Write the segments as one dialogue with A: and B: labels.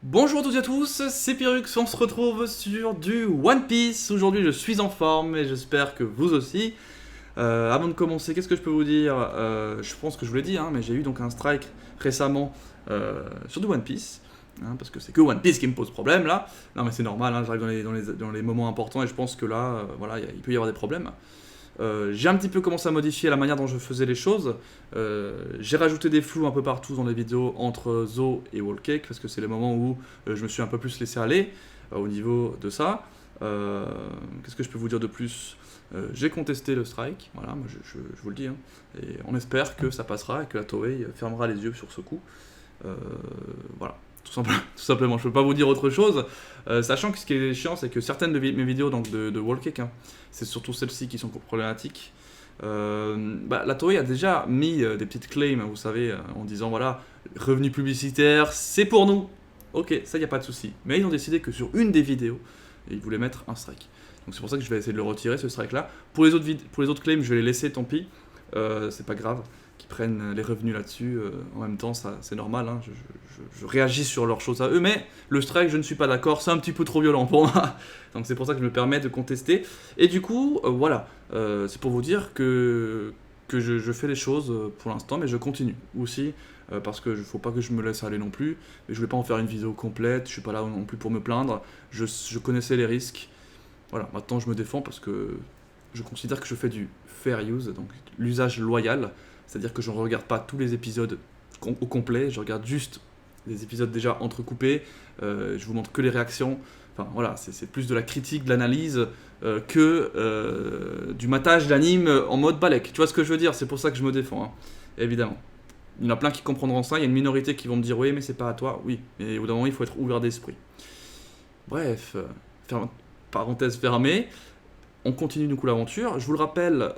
A: Bonjour à toutes et à tous, c'est Pyrrhux, on se retrouve sur du One Piece. Aujourd'hui je suis en forme et j'espère que vous aussi. Avant de commencer, qu'est-ce que je peux vous dire? Je pense que je vous l'ai dit, hein, mais j'ai eu donc un strike récemment sur du One Piece. Parce que c'est que One Piece qui me pose problème là. Non mais c'est normal, hein, j'arrive dans les moments importants et je pense que là, voilà, il peut y avoir des problèmes. J'ai un petit peu commencé à modifier la manière dont je faisais les choses. J'ai rajouté des flous un peu partout dans les vidéos entre Zo et Wall Cake parce que c'est les moments où je me suis un peu plus laissé aller au niveau de ça. Qu'est-ce que je peux vous dire de plus? J'ai contesté le strike, voilà, moi je vous le dis, hein, et on espère que ça passera et que la Toei fermera les yeux sur ce coup. Voilà, tout simplement. Je peux pas vous dire autre chose, sachant que ce qui est chiant, c'est que certaines de mes vidéos donc de Wall Cake, hein, c'est surtout celles-ci qui sont problématiques. La Toei a déjà mis des petites claims, vous savez, en disant voilà, revenus publicitaires, c'est pour nous. Ok, ça y a pas de souci. Mais ils ont décidé que sur une des vidéos, ils voulaient mettre un strike. Donc c'est pour ça que je vais essayer de le retirer, ce strike-là. Pour les autres claims, je vais les laisser, tant pis. C'est pas grave qu'ils prennent les revenus là-dessus. En même temps, ça, c'est normal. Hein. Je réagis sur leurs choses à eux. Mais le strike, je ne suis pas d'accord. C'est un petit peu trop violent pour moi. Donc c'est pour ça que je me permets de contester. Et du coup, voilà. C'est pour vous dire que je fais les choses pour l'instant, mais je continue aussi. Parce que faut pas que je me laisse aller non plus. Mais je vais pas en faire une vidéo complète. Je suis pas là non plus pour me plaindre. Je connaissais les risques. Voilà, maintenant je me défends parce que je considère que je fais du fair use, donc l'usage loyal, c'est-à-dire que je ne regarde pas tous les épisodes au complet, je regarde juste les épisodes déjà entrecoupés, je vous montre que les réactions, enfin voilà, c'est plus de la critique, de l'analyse que du matage d'anime en mode balèque, tu vois ce que je veux dire, c'est pour ça que je me défends, hein, évidemment. Il y en a plein qui comprendront ça, il y a une minorité qui vont me dire oui mais c'est pas à toi, oui, mais au bout d'un moment il faut être ouvert d'esprit. Bref, parenthèse fermée, on continue du coup l'aventure. Je vous le rappelle,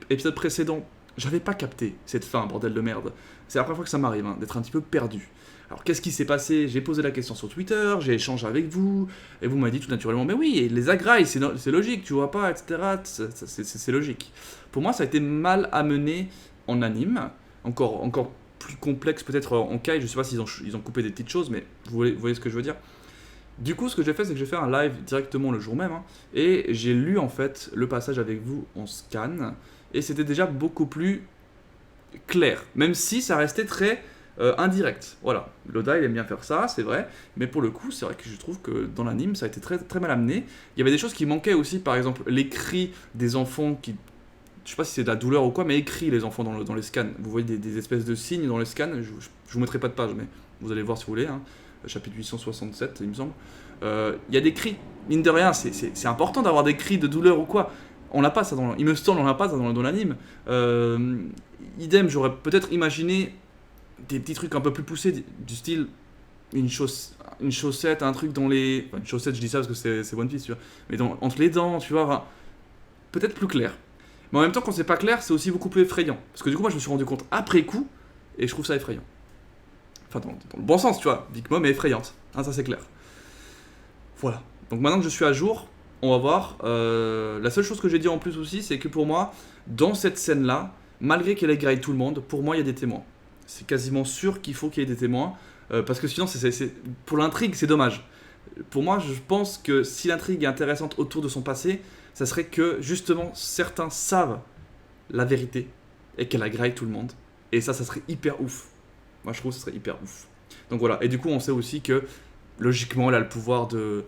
A: épisode précédent, j'avais pas capté cette fin, bordel de merde. C'est la première fois que ça m'arrive, hein, d'être un petit peu perdu. Alors qu'est-ce qui s'est passé? J'ai posé la question sur Twitter, j'ai échangé avec vous, et vous m'avez dit tout naturellement, mais oui, et les agrailles, c'est logique, tu vois pas, etc. C'est logique. Pour moi, ça a été mal amené en anime, encore plus complexe peut-être en kai, je sais pas s'ils ont coupé des petites choses, mais vous voyez ce que je veux dire. Du coup, ce que j'ai fait, c'est que j'ai fait un live directement le jour même, hein, et j'ai lu en fait le passage avec vous en scan, et c'était déjà beaucoup plus clair, même si ça restait très indirect. Voilà, Loda il aime bien faire ça, c'est vrai, mais pour le coup, c'est vrai que je trouve que dans l'anime, ça a été très, très mal amené. Il y avait des choses qui manquaient aussi, par exemple, les cris des enfants qui. Je sais pas si c'est de la douleur ou quoi, mais écrit les enfants dans les scans. Vous voyez des espèces de signes dans les scans, je vous mettrai pas de page, mais vous allez voir si vous voulez, hein. Chapitre 867, il me semble. Il y a des cris, mine de rien, c'est important d'avoir des cris de douleur ou quoi. On n'a pas ça il me semble, on n'a pas ça dans l'anime. Idem, j'aurais peut-être imaginé des petits trucs un peu plus poussés, du style une chaussette, un truc dans les. Enfin, une chaussette, je dis ça parce que c'est One Piece, tu vois. Mais entre les dents, tu vois, enfin, peut-être plus clair. Mais en même temps, quand c'est pas clair, c'est aussi beaucoup plus effrayant. Parce que du coup, moi, je me suis rendu compte après coup, et je trouve ça effrayant. Enfin, dans le bon sens, tu vois. Big Mom est effrayante. Hein, ça, c'est clair. Voilà. Donc maintenant que je suis à jour, on va voir. La seule chose que j'ai dit en plus aussi, c'est que pour moi, dans cette scène-là, malgré qu'elle ait graillé tout le monde, pour moi, il y a des témoins. C'est quasiment sûr qu'il faut qu'il y ait des témoins. Parce que sinon, pour l'intrigue, c'est dommage. Pour moi, je pense que si l'intrigue est intéressante autour de son passé, ça serait que, justement, certains savent la vérité et qu'elle a graillé tout le monde. Et ça serait hyper ouf. Moi, je trouve que ce serait hyper ouf. Donc voilà. Et du coup, on sait aussi que, logiquement, elle a le pouvoir de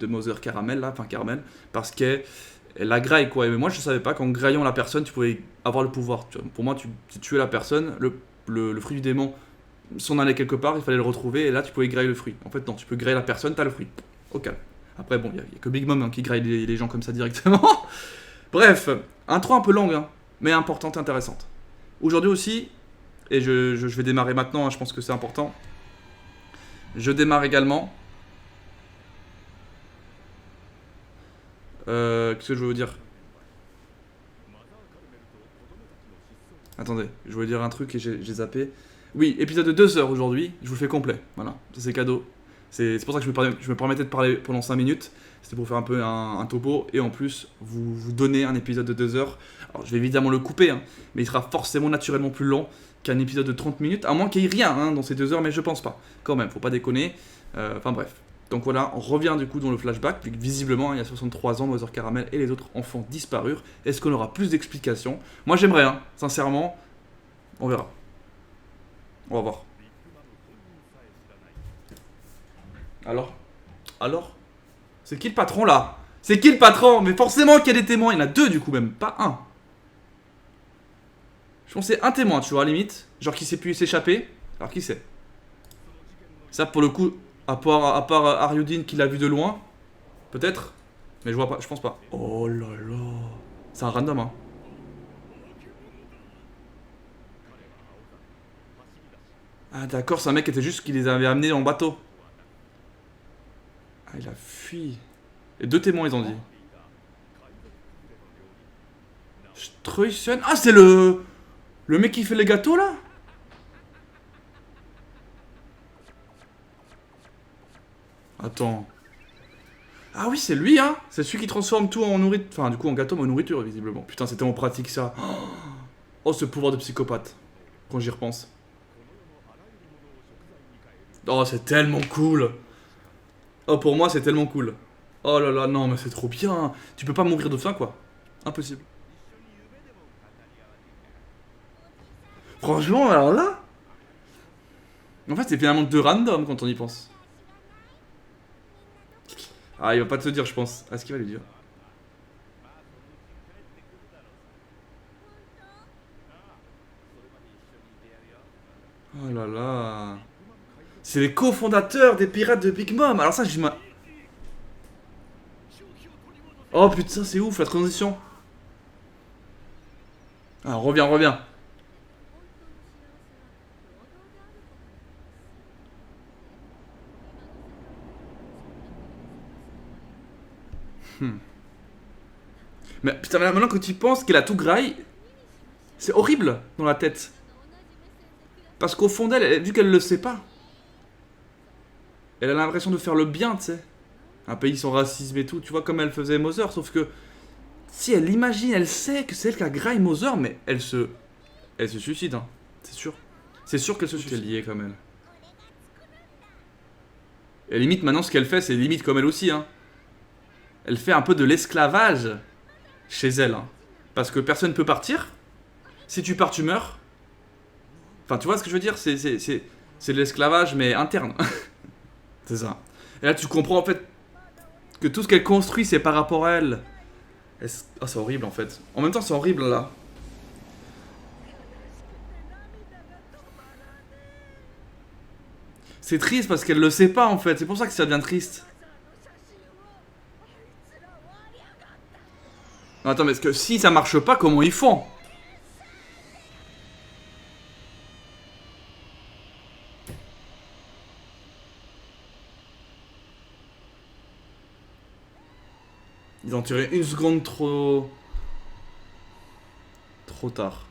A: Mother Caramel, là, enfin Caramel, parce qu'elle la graille, quoi. Mais moi, je savais pas qu'en graillant la personne, tu pouvais avoir le pouvoir. Pour moi, tu tuais la personne, le fruit du démon s'en allait quelque part, il fallait le retrouver, et là, tu pouvais grailler le fruit. En fait, non, tu peux grailler la personne, t'as le fruit. Au calme. Après, bon, il y a que Big Mom hein, qui graille les gens comme ça directement. Bref, intro un peu longue, hein, mais importante et intéressante. Aujourd'hui aussi, et je vais démarrer maintenant, hein, je pense que c'est important. Je démarre également. Qu'est-ce que je veux vous dire? Attendez, je voulais dire un truc et j'ai zappé. Oui, épisode de 2 heures aujourd'hui, je vous le fais complet. Voilà, ça c'est cadeau. C'est pour ça que je me permettais de parler pendant 5 minutes. C'était pour faire un peu un topo et en plus vous donner un épisode de 2 heures. Alors je vais évidemment le couper, hein, mais il sera forcément naturellement plus long qu'un épisode de 30 minutes, à moins qu'il y ait rien hein, dans ces 2 heures, mais je pense pas. Quand même, faut pas déconner. Enfin bref. Donc voilà, on revient du coup dans le flashback, puis visiblement il y a 63 ans, Mother Caramel et les autres enfants disparurent. Est-ce qu'on aura plus d'explications? Moi j'aimerais, hein, sincèrement. On verra. On va voir. Alors c'est qui le patron là? C'est qui le patron? Mais forcément qu'il y a des témoins, il y en a 2 du coup même, pas un. Je pense que c'est un témoin, tu vois, à la limite. Genre qui s'est pu s'échapper. Alors qui c'est? Ça pour le coup, à part Aryudin qui l'a vu de loin. Peut-être. Mais je vois pas, je pense pas. Oh là là. C'est un random hein. Ah d'accord, c'est un mec qui était juste qui les avait amenés en bateau. Ah il a fui. Et 2 témoins ils ont dit. Struysen. Ah c'est le mec qui fait les gâteaux là. Attends. Ah oui c'est lui hein. C'est celui qui transforme tout en nourriture. Enfin du coup en gâteau mais en nourriture visiblement. Putain c'est tellement pratique ça. Oh ce pouvoir de psychopathe. Quand j'y repense. Oh c'est tellement cool. Oh pour moi c'est tellement cool. Oh là là non mais c'est trop bien. Tu peux pas mourir de faim quoi. Impossible. Franchement alors là. En fait c'est finalement 2 random quand on y pense. Ah il va pas te le dire je pense. Ah ce qu'il va lui dire. Oh là là. C'est les cofondateurs des pirates de Big Mom. Alors ça, oh putain, c'est ouf la transition. Ah, reviens. Hmm. Mais putain, mais maintenant que tu penses qu'elle a tout graille, c'est horrible dans la tête. Parce qu'au fond d'elle, vu qu'elle le sait pas, elle a l'impression de faire le bien, tu sais. Un pays sans racisme et tout, tu vois, comme elle faisait Mother, sauf que si elle imagine, elle sait que c'est elle qui a graille Mother, mais elle se suicide, hein. C'est sûr. C'est sûr qu'elle se suicide. Elle y est comme elle. Et limite, maintenant, ce qu'elle fait, c'est limite comme elle aussi, hein. Elle fait un peu de l'esclavage chez elle, hein. Parce que personne ne peut partir. Si tu pars, tu meurs. Enfin, tu vois ce que je veux dire? C'est de l'esclavage, mais interne. C'est ça. Et là, tu comprends en fait que tout ce qu'elle construit, c'est par rapport à elle. Ah, c'est horrible en fait. En même temps, c'est horrible là. C'est triste parce qu'elle le sait pas en fait. C'est pour ça que ça devient triste. Non, attends, mais est-ce que si ça marche pas, comment ils font? Ils ont tiré 1 seconde trop. Trop tard.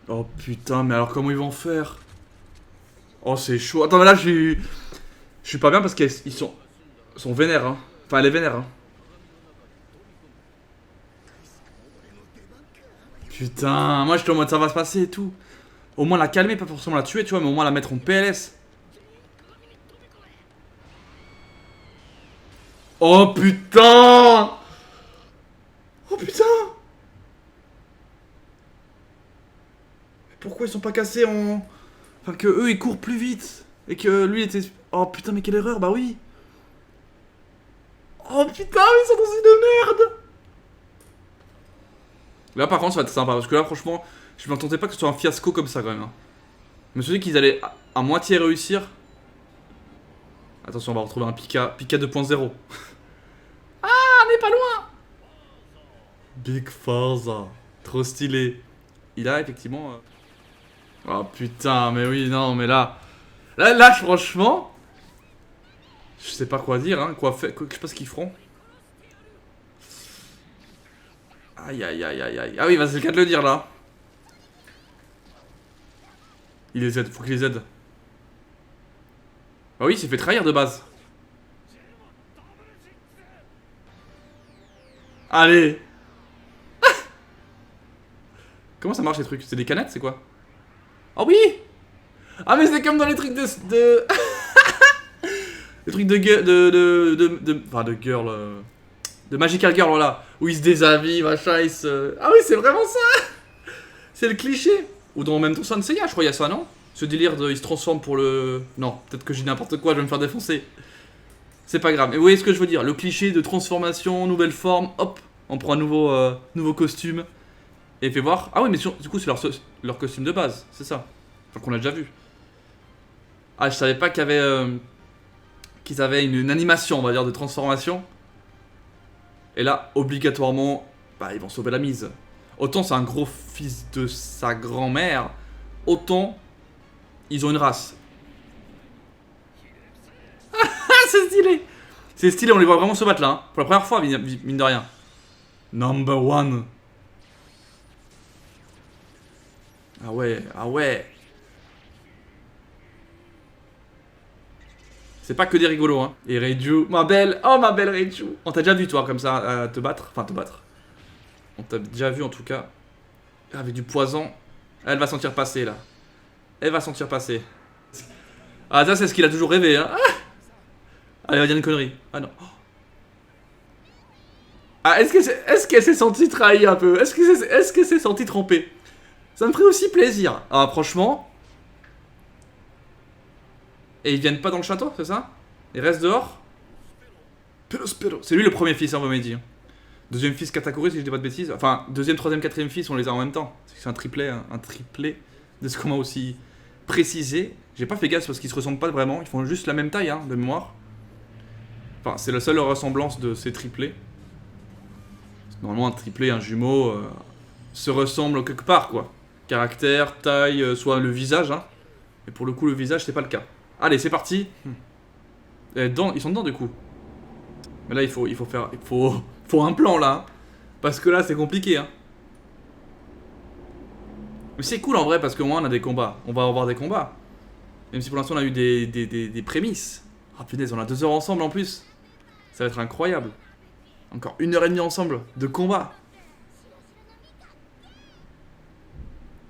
A: Oh putain, mais alors comment ils vont faire? Oh, c'est chaud. Attends, mais là, je suis pas bien parce qu'ils sont vénères, hein. Enfin, elle est vénère, hein. Putain, moi j'étais en mode ça va se passer et tout. Au moins la calmer, pas forcément la tuer, tu vois, mais au moins la mettre en PLS. Oh putain! Oh putain! Pourquoi ils sont pas cassés en. Enfin, que eux ils courent plus vite. Et que lui était. Oh putain, mais quelle erreur, bah oui! Oh putain, ils sont dans une merde! Là par contre, ça va être sympa parce que là, franchement, je m'attendais pas que ce soit un fiasco comme ça quand même, hein. Je me suis dit qu'ils allaient à moitié réussir. Attention, on va retrouver un Pika 2.0. Ah, on est pas loin! Big Forza. Trop stylé. Il a effectivement. Oh putain, mais oui, non, mais là. Là, franchement. Je sais pas quoi dire, hein. Quoi faire. Je sais pas ce qu'ils feront. Aïe, aïe, aïe, aïe, aïe. Ah oui, bah c'est le cas de le dire là. Il les aide, faut qu'il les aide. Bah oui, il s'est fait trahir de base. Allez. Comment ça marche les trucs? C'est des canettes, c'est quoi? Oh oui! Ah mais c'est comme dans les trucs de... les trucs de girl... Enfin de girl... De Magical Girl, voilà. Où il se déshabille, machin, il se... Ah oui, c'est vraiment ça! C'est le cliché! Ou dans même temps Saint Seiya, je crois, il y a ça, non? Ce délire de... Il se transforme pour le... Non, peut-être que j'ai n'importe quoi, je vais me faire défoncer. C'est pas grave. Mais vous voyez ce que je veux dire? Le cliché de transformation, nouvelle forme, hop, on prend un nouveau costume. Et fait voir. Ah oui, mais du coup, c'est leur costume de base, c'est ça. Enfin, qu'on a déjà vu. Ah, je savais pas qu'il y avait... qu'ils avaient une animation, on va dire, de transformation. Et là, obligatoirement, bah, ils vont sauver la mise. Autant c'est un gros fils de sa grand-mère, autant ils ont une race. Ah, c'est stylé! C'est stylé, on les voit vraiment se battre là, hein. Pour la première fois, mine de rien. Number one. Ah ouais, ah ouais. C'est pas que des rigolos, hein. Et Reiju, ma belle, oh ma belle Reiju. On t'a déjà vu, toi, comme ça, te battre. Enfin, te battre. On t'a déjà vu, en tout cas. Avec du poison. Elle va sentir passer, là. Elle va sentir passer. Ah, ça, c'est ce qu'il a toujours rêvé, hein. Ah, elle va dire une connerie. Ah non. Ah, est-ce qu'elle s'est sentie trahie un peu? Est-ce qu'elle s'est sentie trompée? Ça me ferait aussi plaisir. Ah, franchement. Et ils viennent pas dans le château, c'est ça? Ils restent dehors? Pero. C'est lui le premier fils, hein, vous m'avez dit. Deuxième fils Katakuri, si je dis pas de bêtises. Enfin, deuxième, troisième, quatrième fils, on les a en même temps. C'est un triplet, hein, un triplé. De ce qu'on m'a aussi précisé. J'ai pas fait gaffe parce qu'ils se ressemblent pas vraiment. Ils font juste la même taille, hein, de mémoire. Enfin, c'est la seule ressemblance de ces triplés. Normalement, un triplé, un jumeau, se ressemblent quelque part, quoi. Caractère, taille, soit le visage, hein. Et pour le coup, le visage, c'est pas le cas. Allez, c'est parti. Ils sont dedans, du coup. Mais là, il faut un plan, là. Hein. Parce que là, c'est compliqué, hein. Mais c'est cool, en vrai, parce qu'au moins, on a des combats. On va avoir des combats. Même si pour l'instant, on a eu des prémices. Ah, punaise, on a 2 heures ensemble, en plus. Ça va être incroyable. Encore 1h30 ensemble de combat.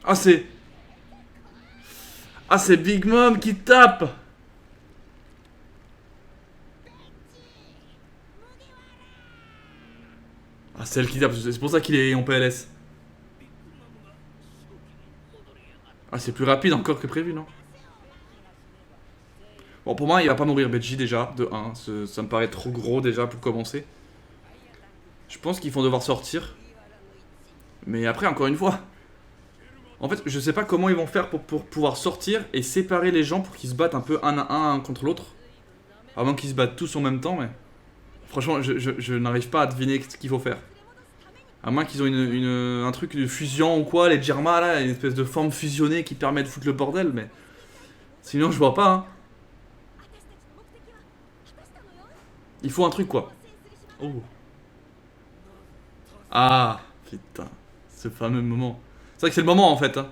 A: Ah, c'est... Ah, c'est Big Mom qui tape. Ah, c'est elle qui tape, c'est pour ça qu'il est en PLS. Ah, c'est plus rapide encore que prévu, non? Bon, pour moi, il va pas mourir Beji déjà, de 1. Ça me paraît trop gros déjà pour commencer. Je pense qu'ils vont devoir sortir. Mais après, encore une fois... En fait, je sais pas comment ils vont faire pour pouvoir sortir et séparer les gens pour qu'ils se battent un peu un à un contre l'autre. À moins qu'ils se battent tous en même temps, mais... Franchement, je n'arrive pas à deviner ce qu'il faut faire. À moins qu'ils ont un truc de fusion ou quoi, les Jirma là, une espèce de forme fusionnée qui permet de foutre le bordel, mais... Sinon, je vois pas, hein. Il faut un truc, quoi. Oh. Ah, putain. Ce fameux moment. C'est vrai que c'est le moment, en fait, hein.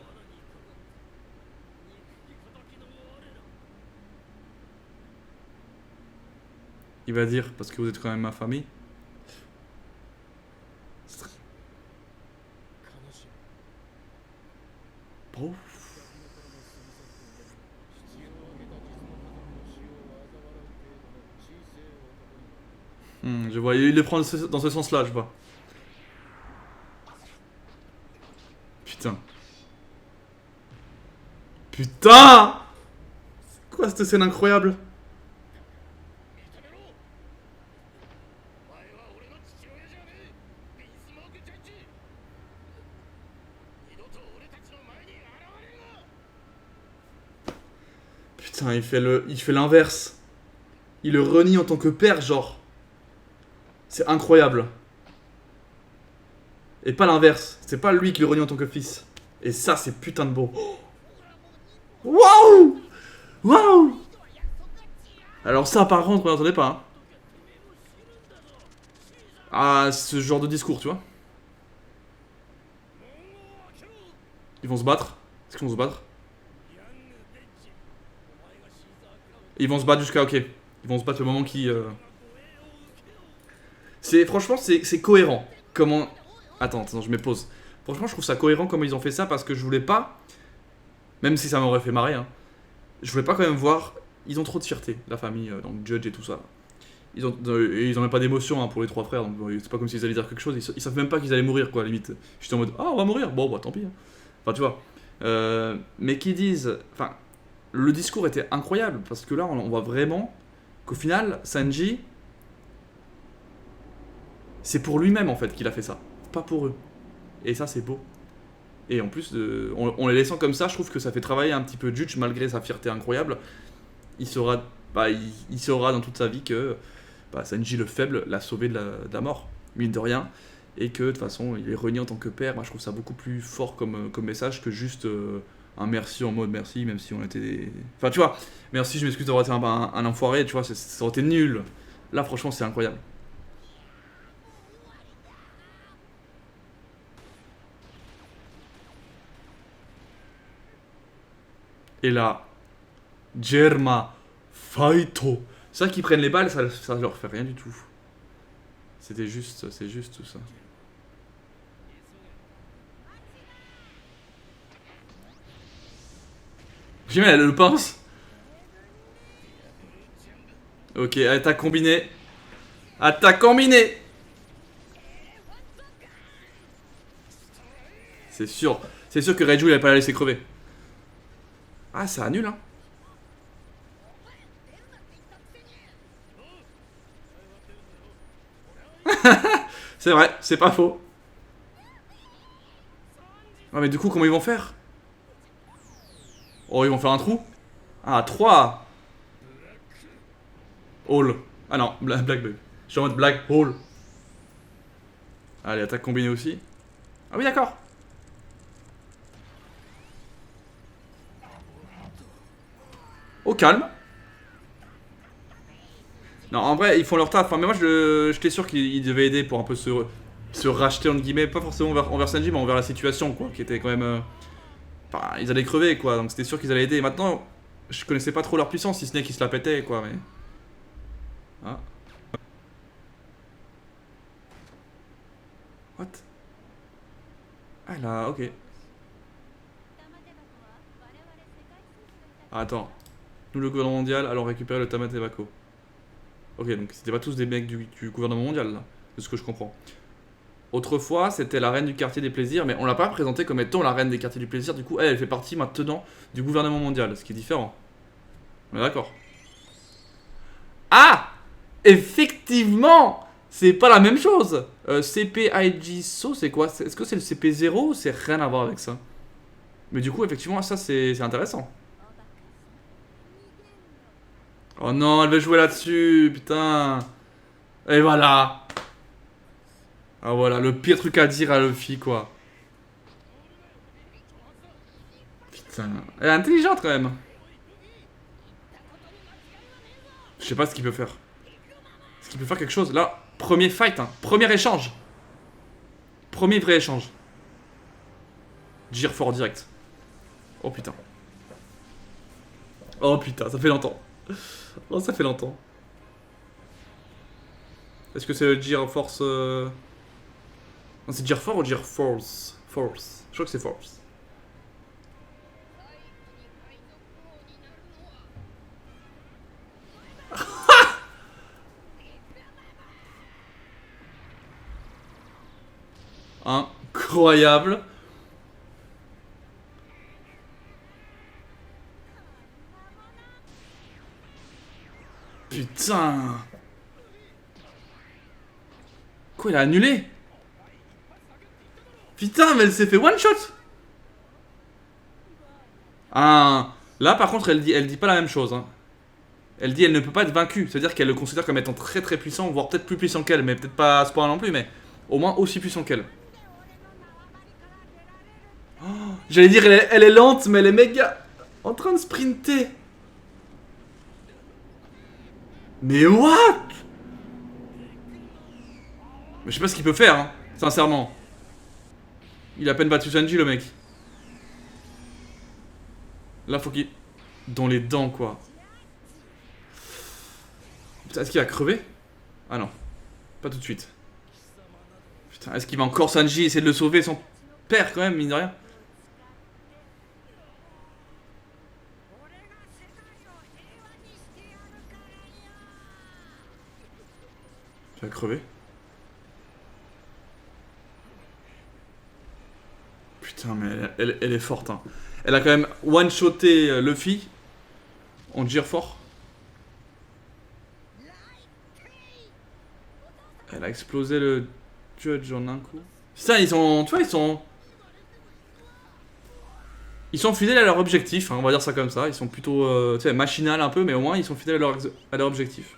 A: Il va dire, parce que vous êtes quand même ma famille. Oh. Je vois, il le prend dans ce sens-là, je vois. Putain. Putain! C'est quoi cette scène incroyable? Putain, il fait l'inverse. Il le renie en tant que père, genre. C'est incroyable. Et pas l'inverse. C'est pas lui qui le renie en tant que fils. Et ça, c'est putain de beau. Waouh! Waouh! Alors ça, par contre, on n'entendait pas. Hein. Ah, ce genre de discours, tu vois. Ils vont se battre. Est-ce qu'ils vont se battre? Ils vont se battre jusqu'à... Ok. Ils vont se battre le moment qui... Franchement, c'est cohérent. Comment... Attends, je me pose. Franchement, je trouve ça cohérent comment ils ont fait ça parce que je voulais pas, même si ça m'aurait fait marrer, hein, je voulais pas quand même voir. Ils ont trop de fierté, la famille, donc Judge et tout ça. Ils ont même pas d'émotion hein, pour les trois frères, donc c'est pas comme s'ils allaient dire quelque chose. Ils savent même pas qu'ils allaient mourir, quoi, à la limite. J'étais en mode, ah, on va mourir, bon, bah tant pis. Hein. Enfin, tu vois. Mais qu'ils disent. Enfin, le discours était incroyable parce que là, on voit vraiment qu'au final, Sanji, c'est pour lui-même en fait qu'il a fait ça, pas pour eux. Et ça, c'est beau. Et en plus, en les laissant comme ça, je trouve que ça fait travailler un petit peu Judge malgré sa fierté incroyable. Il saura, il saura dans toute sa vie que Sanji le faible l'a sauvé de la mort, mine de rien. Et que de toute façon, il est renié en tant que père. Moi, je trouve ça beaucoup plus fort comme message que juste un merci en mode merci, même si on était des. Enfin, tu vois, merci, je m'excuse d'avoir été un enfoiré, tu vois, ça aurait été nul. Là, franchement, c'est incroyable. Et là, Germa, Faito. C'est ça qu'ils prennent les balles, ça leur fait rien du tout. C'est juste tout ça. J'imagine, elle le pince. Ok, attaque combinée. Attaque combinée. C'est sûr. C'est sûr que Reiju il a pas la laissé crever. Ah, ça annule, hein. C'est vrai, c'est pas faux. Ouais, mais du coup, comment ils vont faire? Oh, ils vont faire un trou? Ah, 3. Hall. Ah non, Black Bug. Je suis en mode Black Hole. Allez, attaque combinée aussi. Ah oui, d'accord. Au calme. Non, en vrai, ils font leur taf. Enfin, mais moi, j'étais sûr qu'ils devaient aider pour un peu se racheter, entre guillemets. Pas forcément envers Sanji, mais envers la situation, quoi. Qui était quand même. Enfin, ils allaient crever, quoi. Donc, c'était sûr qu'ils allaient aider. Et maintenant, je connaissais pas trop leur puissance, si ce n'est qu'ils se la pétaient, quoi. Mais. Ah. What? Ah, là, ok. Ah, attends. Nous, le gouvernement mondial, allons récupérer le Tamate Bako. Ok, donc c'était pas tous des mecs du gouvernement mondial, là. De ce que je comprends. Autrefois, c'était la reine du quartier des plaisirs, mais on l'a pas présentée comme étant la reine des quartiers du plaisir. Du coup, elle fait partie maintenant du gouvernement mondial, ce qui est différent. On est d'accord. Ah! Effectivement! C'est pas la même chose! CPIGSO, c'est quoi? Est-ce que c'est le CP0 ou c'est rien à voir avec ça? Mais du coup, effectivement, ça c'est intéressant. Oh non, elle veut jouer là-dessus, putain! Et voilà! Ah voilà, le pire truc à dire à Luffy, quoi. Putain, elle est intelligente quand même. Je sais pas ce qu'il peut faire. Est-ce qu'il peut faire quelque chose? Là, premier fight, hein. Premier échange. Premier vrai échange. Gire fort direct. Oh putain. Oh putain, ça fait longtemps. Oh, ça fait longtemps. Est-ce que c'est le Gire Force Non, c'est Gire Fort ou Gire Force? Force. Je crois que c'est Force. Incroyable. Putain. Quoi, il a annulé? Putain, mais elle s'est fait one shot. Ah, là par contre elle dit pas la même chose. Hein. Elle dit elle ne peut pas être vaincue. C'est-à-dire qu'elle le considère comme étant très très puissant, voire peut-être plus puissant qu'elle, mais peut-être pas à ce point non plus, mais au moins aussi puissant qu'elle. Oh, j'allais dire elle est lente, mais elle est méga en train de sprinter. Mais what? Mais je sais pas ce qu'il peut faire, hein, sincèrement. Il a à peine battu Sanji le mec. Là faut qu'il... Dans les dents quoi. Putain, est-ce qu'il va crever? Ah non. Pas tout de suite. Putain, est-ce qu'il va encore Sanji essayer de le sauver sans... perd quand même, mine de rien. Tu vas crever. Putain, mais elle est forte, hein. Elle a quand même one-shoté Luffy en gire fort. Elle a explosé le Judge en un coup. Ça, ils sont... Tu vois, ils sont... Ils sont fidèles à leur objectif, hein, on va dire ça comme ça. Ils sont plutôt, tu sais, machinal un peu, mais au moins ils sont fidèles à leur objectif.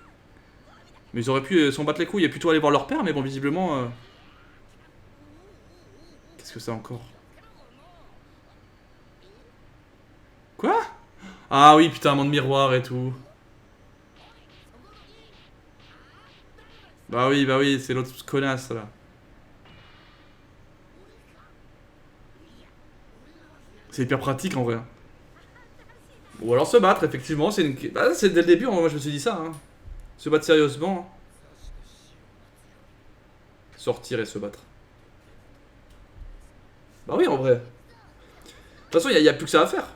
A: Mais ils auraient pu s'en battre les couilles et plutôt aller voir leur père, mais bon, visiblement... Qu'est-ce que c'est encore? Quoi? Ah oui, putain, un monde miroir et tout. Bah oui, c'est l'autre connasse, là. C'est hyper pratique, en vrai. Ou alors se battre, effectivement, c'est une... Bah, c'est dès le début, moi je me suis dit ça, hein. Se battre sérieusement. Sortir et se battre. Bah oui, en vrai. De toute façon, il y a plus que ça à faire.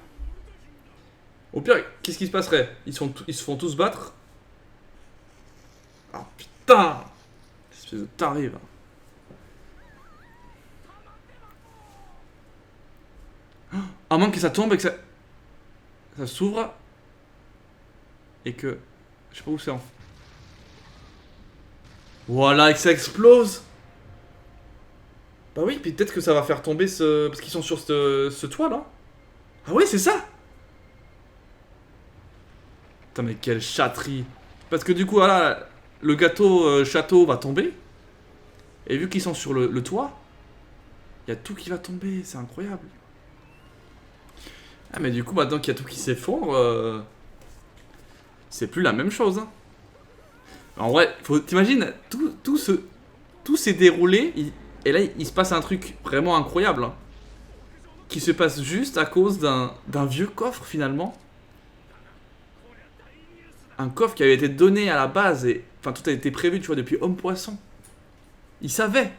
A: Au pire, qu'est-ce qui se passerait? Ils se font tous battre. Ah putain! Espèce de taré, va. À moins que ça tombe et que ça s'ouvre. Et que... Je sais pas où c'est en fait. Voilà, et que ça explose. Bah oui, puis peut-être que ça va faire tomber ce... Parce qu'ils sont sur ce toit, là. Ah oui, c'est ça. Putain, mais quelle chatterie. Parce que du coup, voilà, le gâteau château va tomber. Et vu qu'ils sont sur le toit, il y a tout qui va tomber, c'est incroyable. Ah mais du coup, maintenant qu'il y a tout qui s'effondre, c'est plus la même chose. Hein. En vrai, t'imagines, tout s'est déroulé, et là, il se passe un truc vraiment incroyable. Hein, qui se passe juste à cause d'un vieux coffre, finalement. Un coffre qui avait été donné à la base, et enfin, tout a été prévu, tu vois, depuis Homme-Poisson. Il savait.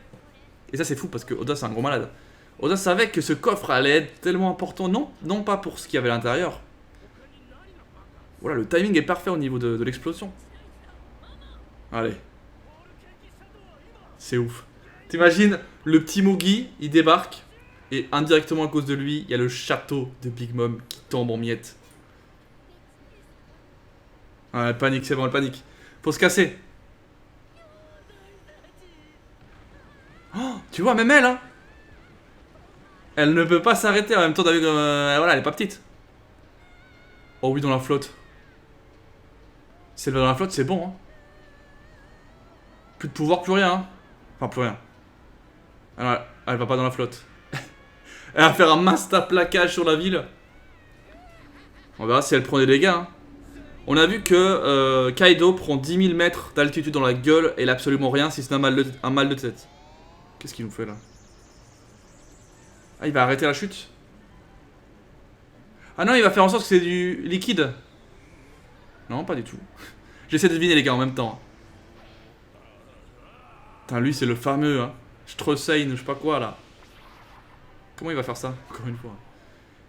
A: Et ça, c'est fou, parce que Oda, c'est un gros malade. Oda savait que ce coffre allait être tellement important, non pas pour ce qu'il y avait à l'intérieur. Voilà, le timing est parfait au niveau de l'explosion. Allez. C'est ouf. T'imagines, le petit Mugi, il débarque, et indirectement à cause de lui, il y a le château de Big Mom qui tombe en miettes. Ah, elle panique, c'est bon, elle panique. Faut se casser. Oh, tu vois, même elle, hein. Elle ne peut pas s'arrêter en même temps, voilà, elle est pas petite. Oh oui, dans la flotte. Si elle va dans la flotte, c'est bon, hein. Plus de pouvoir, plus rien, hein. Enfin, plus rien. Alors, elle va pas dans la flotte. Elle va faire un master plaquage sur la ville. On verra si elle prend des dégâts, hein. On a vu que Kaido prend 10 000 mètres d'altitude dans la gueule et il a absolument rien si c'est un mal de tête. Qu'est-ce qu'il nous fait là? Ah, il va arrêter la chute? Ah non, il va faire en sorte que c'est du liquide. Non, pas du tout. J'essaie de deviner les gars en même temps. Putain, lui c'est le fameux, hein. Strossein ou je sais pas quoi là. Comment il va faire ça? Encore une fois.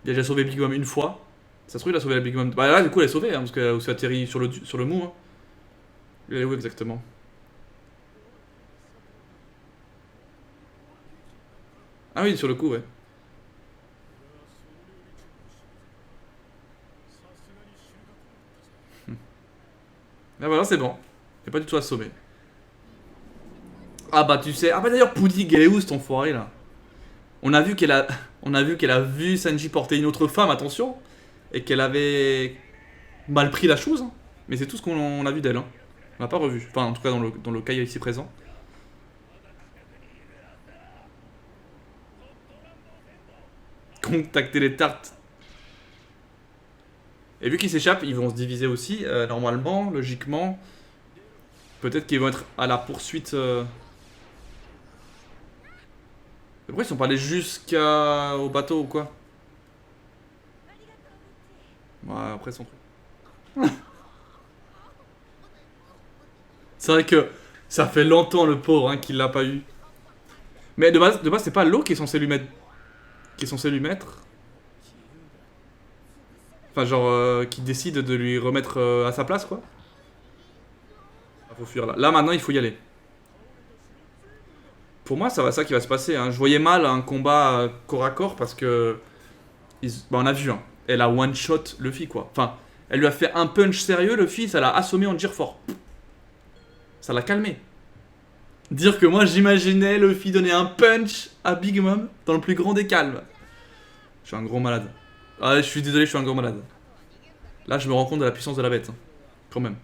A: Il a déjà sauvé Big Mom une fois. Ça se trouve il a sauvé la Big Mom. Bah là du coup elle est sauvée, hein, parce qu'elle a aussi atterri sur le mou. Hein. Il est où exactement? Ah oui, sur le coup, ouais. Ah voilà, c'est bon. Il est pas du tout assommé. Ah bah tu sais. Ah bah d'ailleurs Pudding, elle est où cet enfoiré là? On a vu qu'elle a. On a vu qu'elle a vu Sanji porter une autre femme, attention. Et qu'elle avait mal pris la chose. Hein. Mais c'est tout ce qu'on a vu d'elle. Hein. On l'a pas revu. Enfin en tout cas dans le cas ici présent. Contacter les tartes. Et vu qu'ils s'échappent, ils vont se diviser aussi, normalement, logiquement. Peut-être qu'ils vont être à la poursuite. Pourquoi ils sont pas allés jusqu'au bateau ou quoi? Ouais, après son truc. C'est vrai que ça fait longtemps le pauvre hein, qu'il l'a pas eu. Mais de base c'est pas l'eau qui est censé lui mettre qui est censé lui mettre. Enfin, genre, qui décide de lui remettre à sa place, quoi. Ah, faut fuir là. Là, maintenant, il faut y aller. Pour moi, ça va ça qui va se passer. Hein. Je voyais mal un combat corps à corps parce que. Bah, on a vu, hein. Elle a one-shot Luffy, quoi. Enfin, elle lui a fait un punch sérieux, Luffy, ça l'a assommé en gire fort. Ça l'a calmé. Dire que moi, j'imaginais Luffy donner un punch à Big Mom dans le plus grand des calmes. Je suis un gros malade. Ah, je suis désolé, je suis un gros malade. Là, je me rends compte de la puissance de la bête. Hein. Quand même.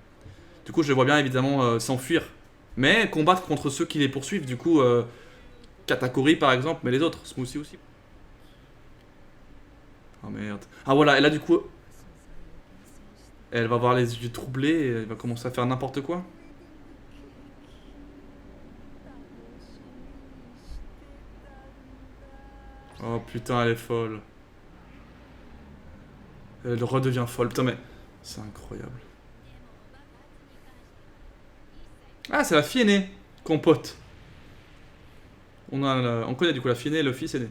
A: Du coup, je le vois bien, évidemment, s'enfuir. Mais combattre contre ceux qui les poursuivent. Du coup, Katakuri, par exemple, mais les autres. Smoothie aussi. Oh merde. Ah voilà, et là, du coup... Elle va avoir les yeux troublés et elle va commencer à faire n'importe quoi. Oh putain, elle est folle. Elle redevient folle. Putain, mais c'est incroyable. Ah, c'est la fille aînée qu'on pote. On connaît du coup la fille aînée et le fils aîné.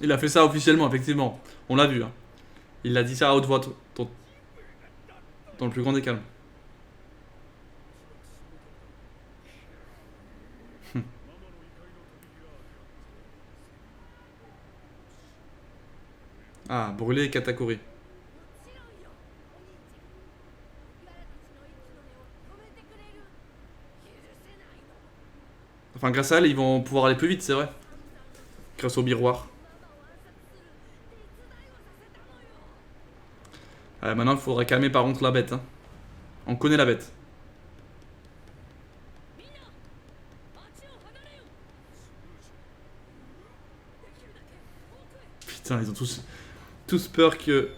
A: Il a fait ça officiellement, effectivement. On l'a vu. Hein. Il a dit ça à haute voix dans le plus grand des calmes. Ah, brûler Katakuri. Enfin, grâce à elle, ils vont pouvoir aller plus vite, c'est vrai. Grâce au miroir. Maintenant, il faudrait calmer par contre la bête. Hein. On connaît la bête. Putain, ils ont tous peur que...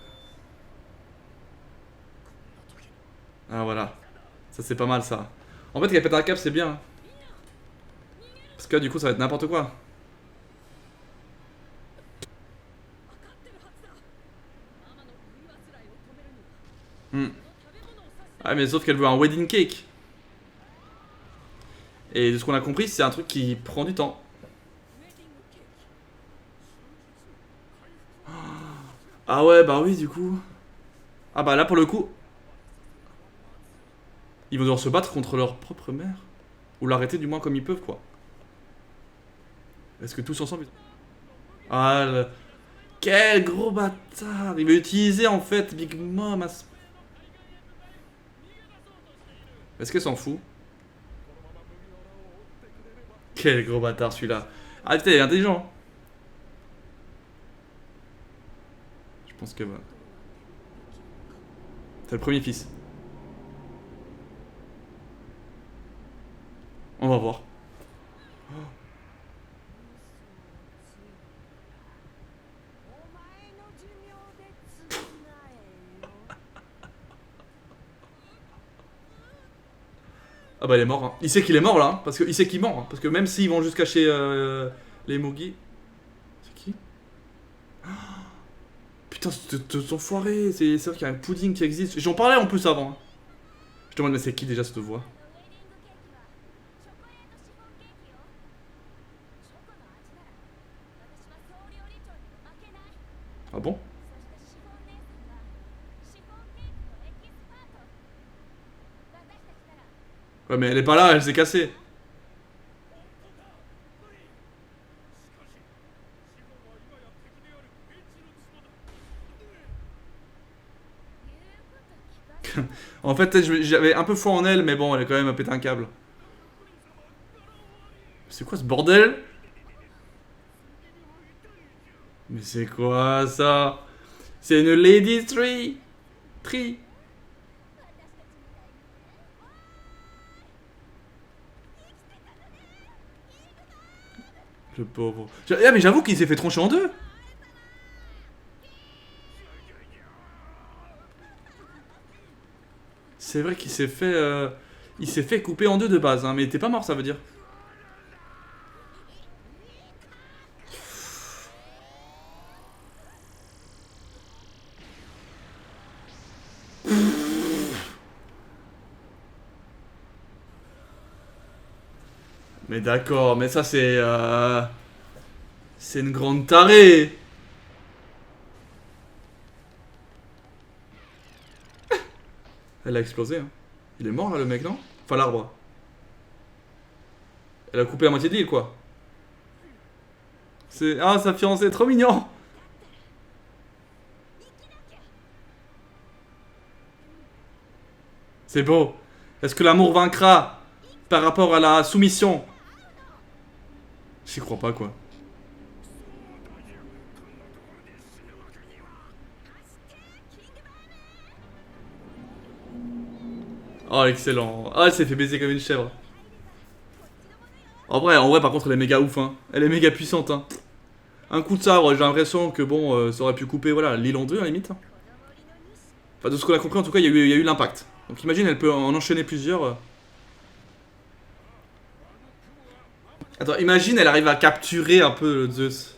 A: Ah voilà. Ça c'est pas mal ça. En fait, qu'elle pète un câble, c'est bien. Hein. Parce que là, du coup, ça va être n'importe quoi. Hmm. Ah mais sauf qu'elle veut un wedding cake. Et de ce qu'on a compris, c'est un truc qui prend du temps. Ah ouais, bah oui, du coup. Ah bah là, pour le coup, ils vont devoir se battre contre leur propre mère. Ou l'arrêter du moins comme ils peuvent, quoi. Est-ce que tous ensemble... Ah, quel gros bâtard. Il va utiliser, en fait, Big Mom à... Est-ce qu'elle s'en fout? Quel gros bâtard, celui-là. Ah putain, il est intelligent. Hein. Je pense que... Bah... C'est le premier fils. On va voir. Ah bah il est mort. Hein. Il sait qu'il est mort là. Hein, parce qu'il sait qu'il ment. Hein, parce que même s'ils vont jusqu'à chez les Mugi... C'est qui? Putain, c'est enfoiré. C'est vrai qu'il y a un pudding qui existe. J'en parlais en plus avant. Hein. Je te demande mais c'est qui déjà cette voix? Ah bon? Ouais mais elle est pas là, elle s'est cassée. En fait j'avais un peu foi en elle mais bon elle est quand même à péter un câble. C'est quoi ce bordel? Mais c'est quoi ça? C'est une Lady Tree. Tree. Le pauvre. Ah mais j'avoue qu'il s'est fait troncher en deux. C'est vrai qu'il s'est fait... il s'est fait couper en deux de base, hein, mais t'es pas mort ça veut dire. Mais d'accord, mais ça c'est... C'est une grande tarée. Elle a explosé, hein. Il est mort là le mec, non? Enfin l'arbre. Elle a coupé la moitié de l'île, quoi. C'est... Ah, sa fiancée, trop mignon. C'est beau. Est-ce que l'amour vaincra par rapport à la soumission? J'y crois pas, quoi. Oh, excellent. Ah, elle s'est fait baiser comme une chèvre. En vrai, par contre, elle est méga ouf, hein. Elle est méga puissante, hein. Un coup de sabre, j'ai l'impression que bon, ça aurait pu couper, voilà, l'île en deux, à la limite. Enfin, de ce qu'on a compris, en tout cas, il y a eu l'impact. Donc imagine, elle peut en enchaîner plusieurs. Attends, imagine, elle arrive à capturer un peu le Zeus.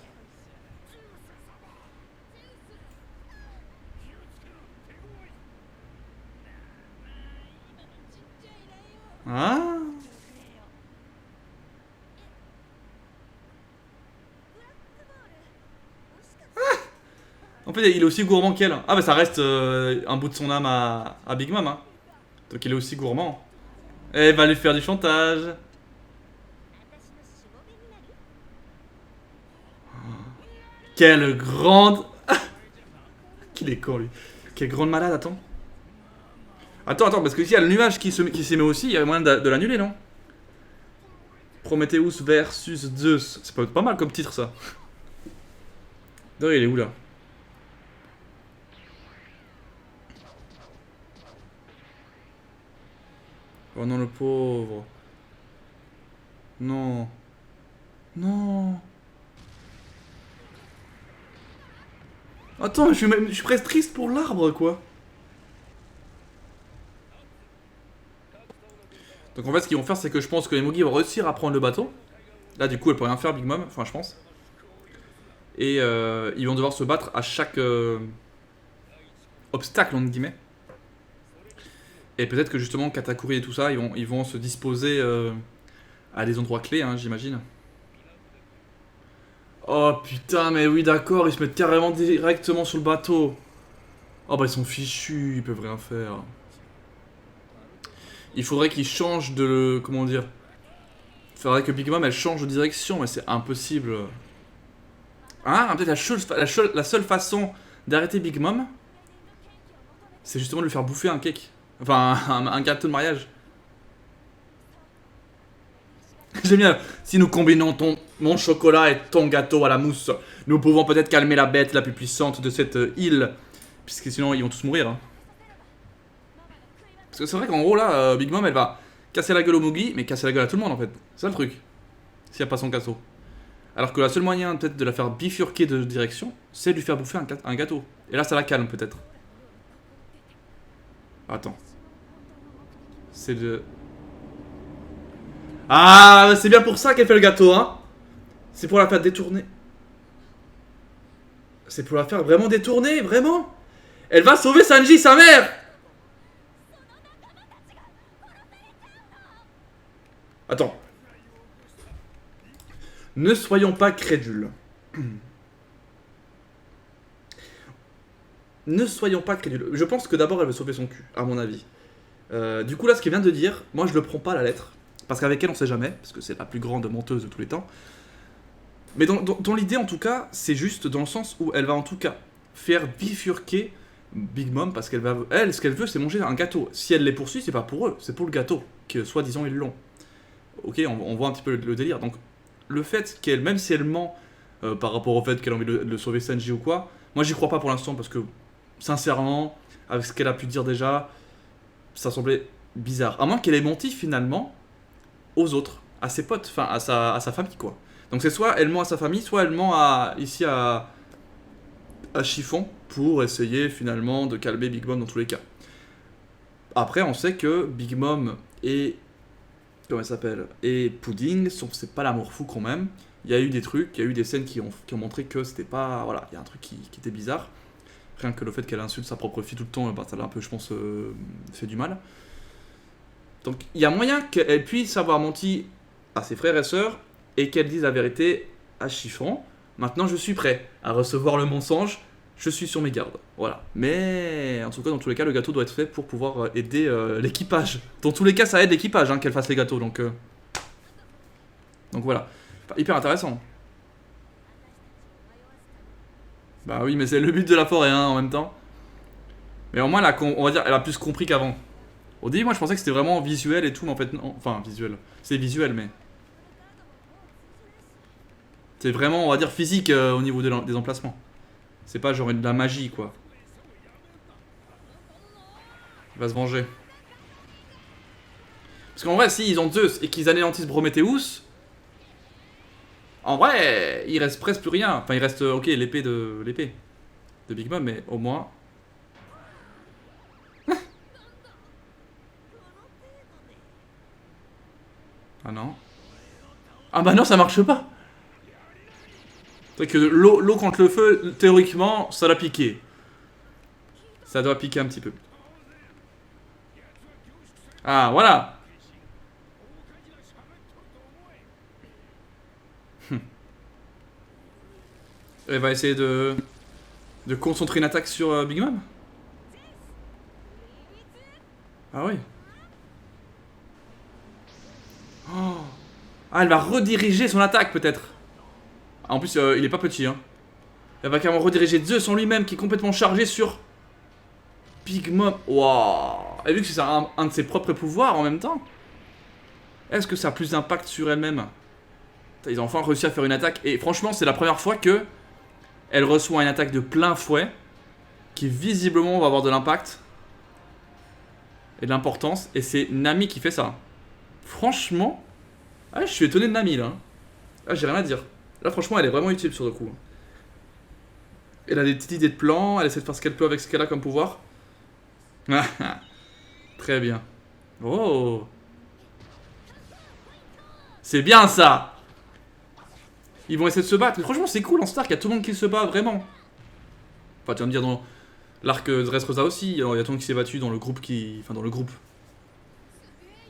A: Ah. En fait, il est aussi gourmand qu'elle. Ah, bah ça reste un bout de son âme à Big Mom, hein. Donc il est aussi gourmand. Elle va lui faire du chantage. Quelle grande... Qu'il est con, lui. Quelle grande malade, attends. Attends, parce que s'il y a le nuage qui s'y met aussi, il y a moyen de l'annuler, non? Prometheus versus Zeus. C'est pas mal comme titre, ça. D'ailleurs, il est où, là? Oh non, le pauvre. Non. Non. Attends, je suis presque triste pour l'arbre, quoi. Donc en fait, ce qu'ils vont faire, c'est que je pense que les Mogi vont réussir à prendre le bateau. Là, du coup, elle peut rien faire, Big Mom. Enfin, je pense. Et ils vont devoir se battre à chaque obstacle, entre guillemets. Et peut-être que justement, Katakuri et tout ça, ils vont se disposer à des endroits clés, hein, j'imagine. Oh putain, mais oui, d'accord, ils se mettent carrément directement sur le bateau. Oh bah, ils sont fichus, ils peuvent rien faire. Il faudrait qu'ils changent de... Comment dire? Il faudrait que Big Mom, elle change de direction, mais c'est impossible. Ah, peut-être la seule façon d'arrêter Big Mom, c'est justement de lui faire bouffer un cake. Enfin, un gâteau de mariage. J'aime bien. Si nous combinons mon chocolat et ton gâteau à la mousse, nous pouvons peut-être calmer la bête la plus puissante de cette île. Puisque sinon, ils vont tous mourir. Hein. Parce que c'est vrai qu'en gros, là, Big Mom, elle va casser la gueule au Mugi, mais casser la gueule à tout le monde, en fait. C'est ça le truc. S'il n'y a pas son gâteau. Alors que la seule moyen, peut-être, de la faire bifurquer de direction, c'est de lui faire bouffer un gâteau. Et là, ça la calme, peut-être. Attends. C'est de... Ah, c'est bien pour ça qu'elle fait le gâteau, hein. C'est pour la faire détourner. C'est pour la faire vraiment détourner, vraiment. Elle va sauver Sanji, sa mère. Attends. Ne soyons pas crédules. Ne soyons pas crédules. Je pense que d'abord elle veut sauver son cul, à mon avis. Du coup là, ce qu'elle vient de dire, moi je le prends pas à la lettre. Parce qu'avec elle on sait jamais, parce que c'est la plus grande menteuse de tous les temps. Mais dans l'idée en tout cas, c'est juste dans le sens où elle va en tout cas faire bifurquer Big Mom, parce qu'elle va... Elle, ce qu'elle veut, c'est manger un gâteau. Si elle les poursuit, c'est pas pour eux, c'est pour le gâteau, que soi-disant ils l'ont. Ok, on voit un petit peu le délire. Donc le fait qu'elle, même si elle ment par rapport au fait qu'elle a envie de sauver Sanji ou quoi, moi j'y crois pas pour l'instant, parce que sincèrement, avec ce qu'elle a pu dire déjà, ça semblait bizarre. À moins qu'elle ait menti finalement aux autres, à ses potes, enfin à sa famille quoi. Donc c'est soit elle ment à sa famille, soit elle ment ici à Chiffon pour essayer finalement de calmer Big Mom dans tous les cas. Après on sait que Big Mom et... Comment elle s'appelle? Et Pudding, c'est pas l'amour fou quand même. Il y a eu des trucs, il y a eu des scènes qui ont montré que c'était pas... Voilà, il y a un truc qui était bizarre. Rien que le fait qu'elle insulte sa propre fille tout le temps, bah, ça l'a un peu, je pense, fait du mal. Donc il y a moyen qu'elle puisse avoir menti par ses frères et sœurs et qu'elle dise la vérité à Chiffon. Maintenant, je suis prêt à recevoir le mensonge. Je suis sur mes gardes. Voilà. Mais en tout cas, dans tous les cas, le gâteau doit être fait pour pouvoir aider l'équipage. Dans tous les cas, ça aide l'équipage qu'elle fasse les gâteaux. Donc voilà. Enfin, hyper intéressant. Bah oui, mais c'est le but de la forêt en même temps. Mais au moins, on va dire, elle a plus compris qu'avant. Au début, moi, je pensais que c'était vraiment visuel et tout, mais en fait, non. Enfin, visuel. C'est visuel, mais... C'est vraiment, on va dire, physique au niveau des emplacements. C'est pas genre de la magie, quoi. Il va se venger. Parce qu'en vrai, si ils ont Zeus et qu'ils anéantissent Prometheus, en vrai, il reste presque plus rien. Enfin, il reste, ok, l'épée de Big Mom, mais au moins... Ah non. Ah bah non, ça marche pas. C'est que l'eau contre le feu, théoriquement, ça l'a piqué. Ça doit piquer un petit peu. Ah, voilà. Elle va essayer de concentrer une attaque sur Big Mom. Ah oui. Oh. Ah, elle va rediriger son attaque peut-être. Ah, en plus, il est pas petit. Hein. Elle va carrément rediriger Zeus en lui-même qui est complètement chargé sur Big Mom. Waouh. Et vu que c'est un de ses propres pouvoirs en même temps, est-ce que ça a plus d'impact sur elle-même? Ils ont enfin réussi à faire une attaque. Et franchement, c'est la première fois que elle reçoit une attaque de plein fouet qui visiblement va avoir de l'impact et de l'importance. Et c'est Nami qui fait ça. Franchement, ah, je suis étonné de Nami là. Ah, j'ai rien à dire. Là, franchement, elle est vraiment utile sur le coup. Elle a des petites idées de plans. Elle essaie de faire ce qu'elle peut avec ce qu'elle a comme pouvoir. Très bien. Oh. C'est bien ça. Ils vont essayer de se battre. Mais franchement, c'est cool en Stark. Il y a tout le monde qui se bat vraiment. Enfin, tu vas me dire dans l'arc de Dressrosa aussi. Alors, il y a tout le monde qui s'est battu dans le groupe qui. Enfin, dans le groupe.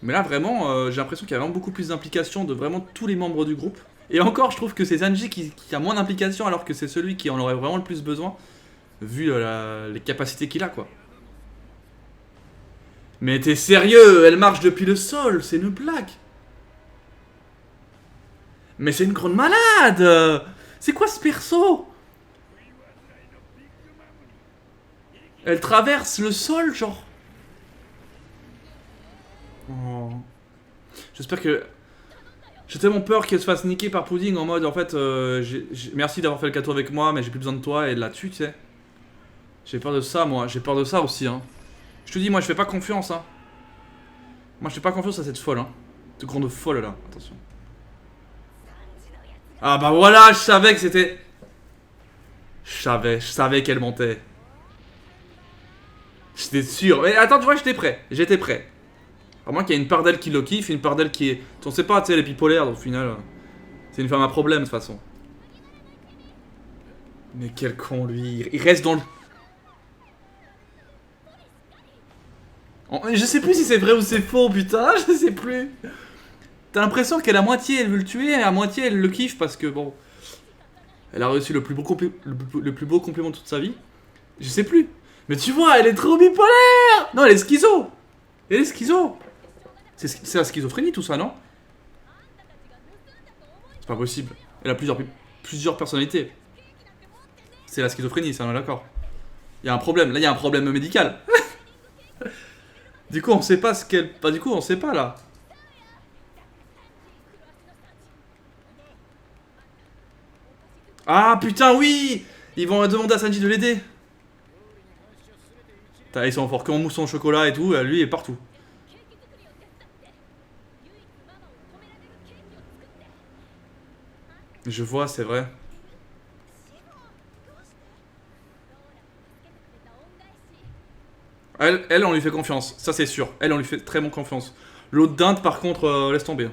A: Mais là, vraiment, j'ai l'impression qu'il y a vraiment beaucoup plus d'implication de vraiment tous les membres du groupe. Et encore, je trouve que c'est Sanji qui a moins d'implication alors que c'est celui qui en aurait vraiment le plus besoin. Vu les capacités qu'il a, quoi. Mais t'es sérieux? Elle marche depuis le sol. C'est une blague. Mais c'est une grande malade. C'est quoi ce perso? Elle traverse le sol, genre. Oh. J'espère que... J'ai tellement peur qu'elle se fasse niquer par Pudding en mode, en fait, merci d'avoir fait le gâteau avec moi, mais j'ai plus besoin de toi, et là-dessus, tu sais. J'ai peur de ça, moi. J'ai peur de ça aussi, hein. Je te dis, moi, je fais pas confiance, hein. Moi, je fais pas confiance à cette folle, hein. Cette grande folle, là. Attention. Ah, bah voilà, je savais que c'était... Je savais qu'elle montait. J'étais sûr. Mais attends, tu vois, j'étais prêt. J'étais prêt. À moins qu'il y ait une part d'elle qui le kiffe, une part d'elle qui est... On sait pas, tu sais, elle est bipolaire, donc au final... C'est une femme à problème, de toute façon. Mais quel con, lui. Il reste dans le... Je sais plus si c'est vrai ou c'est faux, putain. Je sais plus. T'as l'impression qu'à la moitié, elle veut le tuer, et à la moitié, elle le kiffe parce que, bon... Elle a reçu le plus beau compliment de toute sa vie. Je sais plus. Mais tu vois, elle est trop bipolaire. Non, elle est schizo. Elle est schizo. C'est la schizophrénie tout ça, non? C'est pas possible. Elle a plusieurs personnalités. C'est la schizophrénie, ça, on est d'accord. Il y a un problème. Là, il y a un problème médical. Du coup, on sait pas ce qu'elle... Bah, du coup, on sait pas, là. Ah, putain, oui. Ils vont demander à Sanji de l'aider. Ils sont forts qu'en mousse en chocolat et tout. Lui, il est partout. Je vois, c'est vrai. Elle, on lui fait confiance. Ça, c'est sûr. Elle, on lui fait très bon confiance. L'autre dinde, par contre, laisse tomber.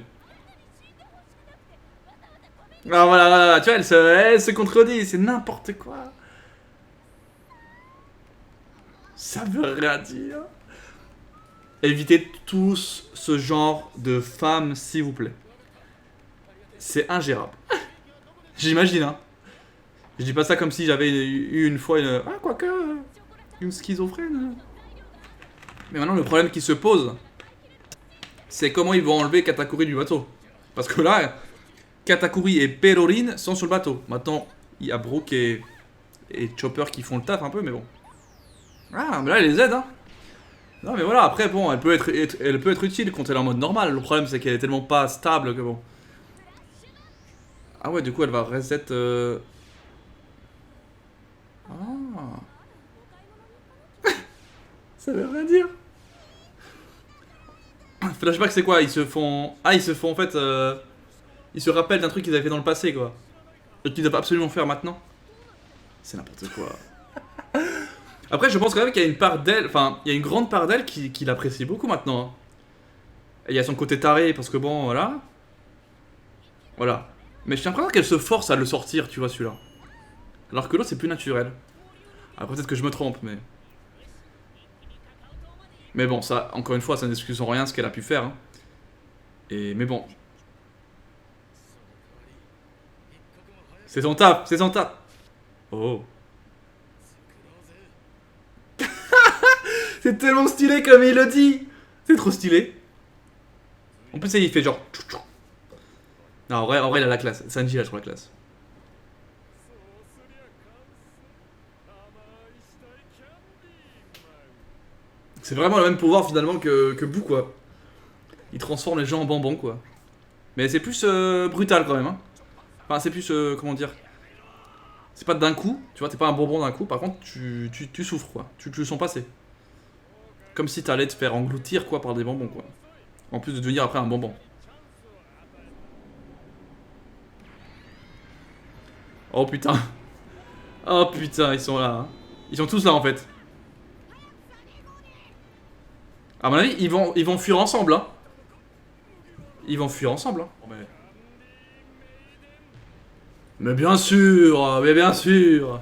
A: Ah, voilà, voilà. Tu vois, elle se contredit. C'est n'importe quoi. Ça veut rien dire. Évitez tous ce genre de femmes, s'il vous plaît. C'est ingérable. J'imagine, hein. Je dis pas ça comme si j'avais eu une fois une... Ah, quoique... Une schizophrène. Mais maintenant, le problème qui se pose, c'est comment ils vont enlever Katakuri du bateau. Parce que là, Katakuri et Perorin sont sur le bateau. Maintenant, il y a Brook et Chopper qui font le taf un peu, mais bon. Ah, mais là, elle les aide, hein. Non, mais voilà, après, bon, elle peut être utile quand elle est en mode normal. Le problème, c'est qu'elle est tellement pas stable que bon. Ah ouais, du coup, elle va reset... Ah. Ça veut rien dire. Flashback, c'est quoi? Ils se font... Ah, ils se font en fait... Ils se rappellent d'un truc qu'ils avaient fait dans le passé, quoi. Et qu'ils doivent absolument faire maintenant. C'est n'importe quoi. Après, je pense quand même qu'il y a une part d'elle... Enfin, il y a une grande part d'elle qui l'apprécie beaucoup maintenant. Hein. Et il y a son côté taré, parce que bon, voilà. Voilà. Mais j'ai l'impression qu'elle se force à le sortir, tu vois, celui-là. Alors que l'autre, c'est plus naturel. Après, peut-être que je me trompe, mais... Mais bon, ça, encore une fois, ça n'excuse en rien ce qu'elle a pu faire. Hein. Mais bon. C'est son taf, c'est son taf. Oh. C'est tellement stylé comme il le dit. C'est trop stylé. En plus, il fait genre... Non, en vrai, il a la classe. Sanji, il a trop la classe. C'est vraiment le même pouvoir finalement que Boo, quoi. Il transforme les gens en bonbons, quoi. Mais c'est plus brutal quand même, hein. Enfin, c'est plus... comment dire? C'est pas d'un coup, tu vois, t'es pas un bonbon d'un coup. Par contre, tu souffres, quoi. Tu te le sens passer. Comme si t'allais te faire engloutir, quoi, par des bonbons, quoi. En plus de devenir après un bonbon. Oh putain. Oh putain, ils sont là. Hein. Ils sont tous là, en fait. À mon avis, ils vont fuir ensemble, hein. Ils vont fuir ensemble, hein. Mais bien sûr, mais bien sûr.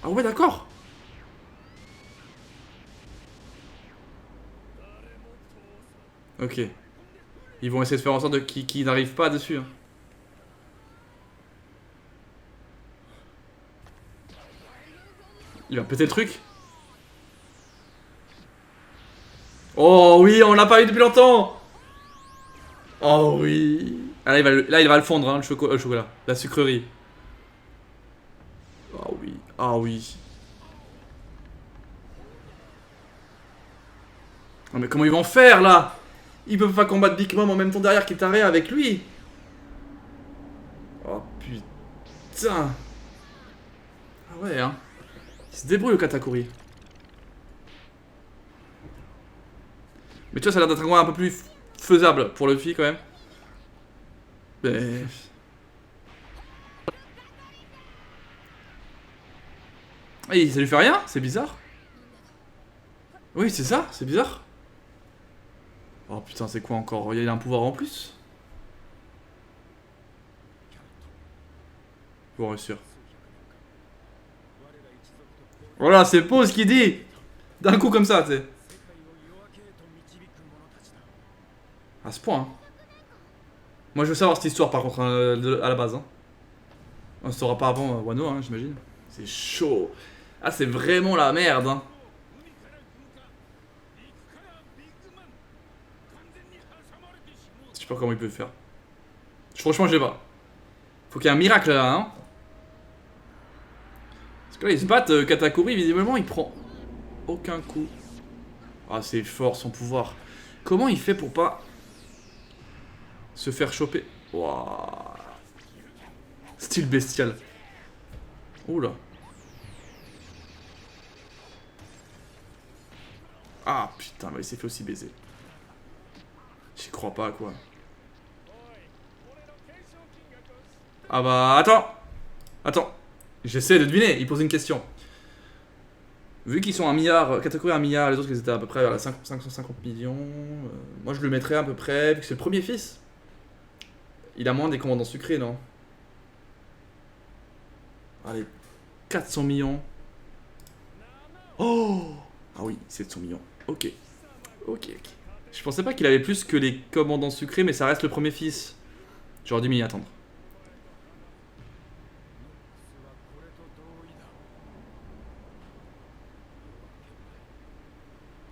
A: Ah ouais, d'accord. Ok. Ils vont essayer de faire en sorte qu'ils n'arrivent pas dessus. Hein. Il va péter le truc. Oh oui, on l'a pas eu depuis longtemps. Oh oui. Ah, là, il va le fondre, hein, le chocolat. La sucrerie. Oh oui. Ah oui. Non mais comment ils vont faire là? Ils peuvent pas combattre Big Mom en même temps derrière qui est taré avec lui. Oh putain. Ah ouais, hein. Il se débrouille le Katakuri. Mais tu vois, ça a l'air d'être un combat un peu plus faisable pour Luffy quand même. Mais... Et ça lui fait rien? C'est bizarre. Oui, c'est ça, c'est bizarre. Oh putain, c'est quoi encore? Il y a un pouvoir en plus? Pour sûr. Voilà, c'est Pause qui dit. D'un coup comme ça, tu sais. À ce point. Hein. Moi, je veux savoir cette histoire par contre à la base. Hein. On ne saura pas avant Wano, hein, j'imagine. C'est chaud. Ah, c'est vraiment la merde. Hein. Je sais pas comment il peut le faire. Franchement, je sais pas. Faut qu'il y ait un miracle là, hein. Parce que là, ils se battent. Katakuri, visiblement, il prend aucun coup. Ah, c'est fort son pouvoir. Comment il fait pour pas se faire choper? Waouh. Style bestial. Oula. Ah putain, bah, il s'est fait aussi baiser. J'y crois pas, quoi. Ah bah, attends. Attends. J'essaie de deviner, il pose une question. Vu qu'ils sont 1 milliard, Katakuri 1 milliard, les autres ils étaient à peu près à 550 millions. Moi je le mettrais à peu près, vu que c'est le premier fils. Il a moins des commandants sucrés, non? Allez, 400 millions. Oh! Ah oui, 700 millions. Ok. Ok, ok. Je pensais pas qu'il avait plus que les commandants sucrés, mais ça reste le premier fils. J'aurais dû m'y attendre.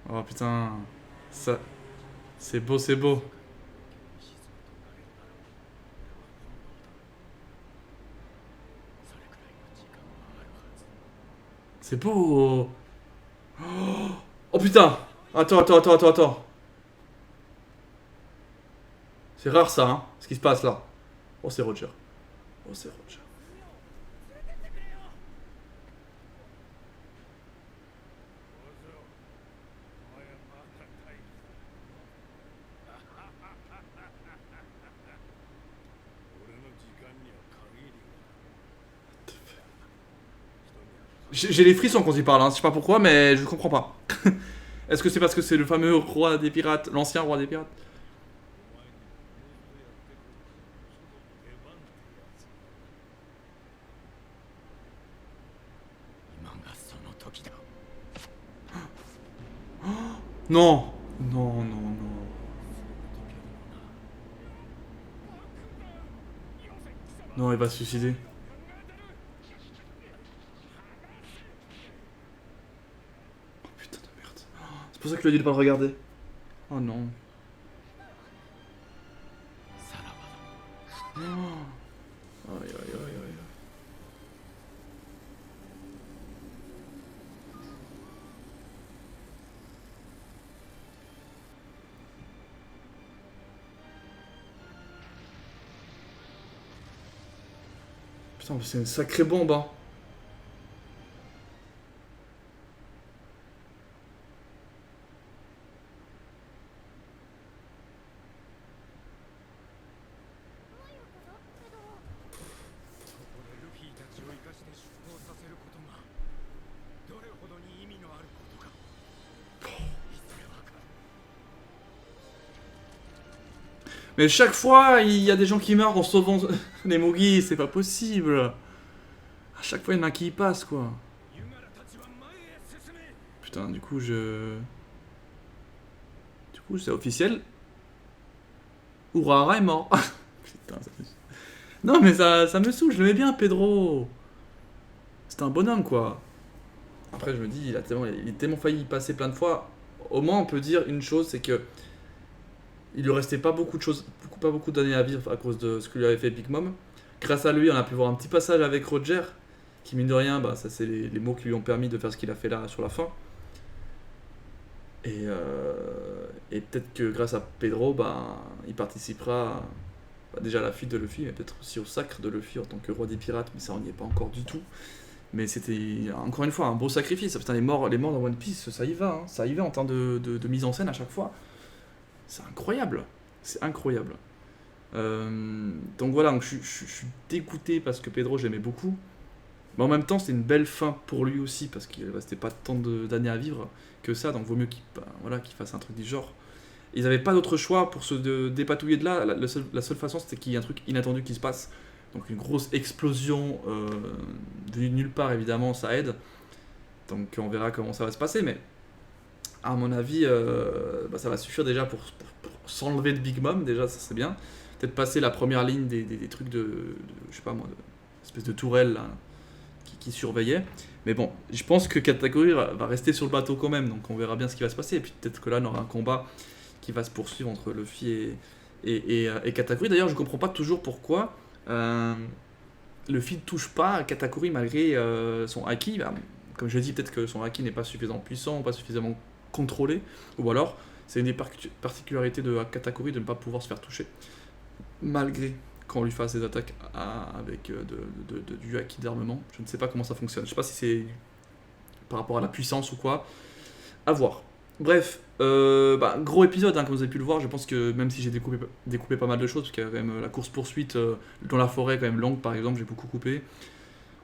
A: Oh putain. Ça. C'est beau, c'est beau. C'est beau. Oh putain. Attends. C'est rare ça, hein, ce qui se passe là. Oh, c'est Roger. Oh, c'est Roger. J'ai les frissons quand il parle, hein. Je sais pas pourquoi, mais je comprends pas. Est-ce que c'est parce que c'est le fameux roi des pirates, l'ancien roi des pirates? Non. Non. Non, il va se suicider. Oh putain de merde. C'est pour ça que je lui ai dit de pas le regarder. Oh non. Aïe. Putain, mais c'est une sacrée bombe, hein. Mais chaque fois, il y a des gens qui meurent en sauvant les Mugi, c'est pas possible. À chaque fois, il y en a un qui y passe, quoi. Putain, du coup, c'est officiel. Urara est mort. Putain, ça me... Non, mais ça me saoule, je l'aimais bien, Pedro. C'était un bonhomme, quoi. Après, je me dis, il a tellement failli y passer plein de fois. Au moins, on peut dire une chose, c'est que il lui restait pas beaucoup de choses, pas beaucoup d'années à vivre à cause de ce que lui avait fait Big Mom. Grâce à lui, on a pu voir un petit passage avec Roger, qui mine de rien, bah, ça c'est les mots qui lui ont permis de faire ce qu'il a fait là sur la fin. Et peut-être que grâce à Pedro, bah, il participera déjà à la fuite de Luffy, mais peut-être aussi au sacre de Luffy en tant que roi des pirates, mais ça on n'y est pas encore du tout. Mais c'était encore une fois un beau sacrifice. Putain, les morts dans One Piece, ça y va, hein. Ça y va en termes de mise en scène à chaque fois. C'est incroyable. C'est incroyable. Donc voilà, donc je suis dégoûté parce que Pedro j'aimais beaucoup. Mais en même temps, c'est une belle fin pour lui aussi parce qu'il ne restait pas tant d'années à vivre que ça. Donc vaut mieux qu'il fasse un truc du genre. Ils n'avaient pas d'autre choix pour se dépatouiller de là. La seule façon, c'était qu'il y ait un truc inattendu qui se passe. Donc une grosse explosion venue de nulle part, évidemment, ça aide. Donc on verra comment ça va se passer. Mais à mon avis, ça va suffire déjà pour s'enlever de Big Mom. Déjà, ça c'est bien. Peut-être passer la première ligne des trucs je sais pas moi, espèce de tourelle là, qui surveillait. Mais bon, je pense que Katakuri va rester sur le bateau quand même. Donc on verra bien ce qui va se passer. Et puis peut-être que là, on aura un combat qui va se poursuivre entre Luffy et Katakuri. D'ailleurs, je comprends pas toujours pourquoi Luffy ne touche pas à Katakuri malgré son haki. Bah, comme je l'ai dit, peut-être que son haki n'est pas suffisamment puissant, pas suffisamment contrôlé. Ou alors, c'est une des particularités de Katakuri de ne pas pouvoir se faire toucher. Malgré qu'on lui fasse des attaques avec du haki d'armement. Je ne sais pas comment ça fonctionne. Je ne sais pas si c'est par rapport à la puissance ou quoi. À voir. Bref, gros épisode, hein, comme vous avez pu le voir. Je pense que même si j'ai découpé pas mal de choses, parce qu'il y a quand même la course-poursuite dans la forêt, quand même longue par exemple, j'ai beaucoup coupé.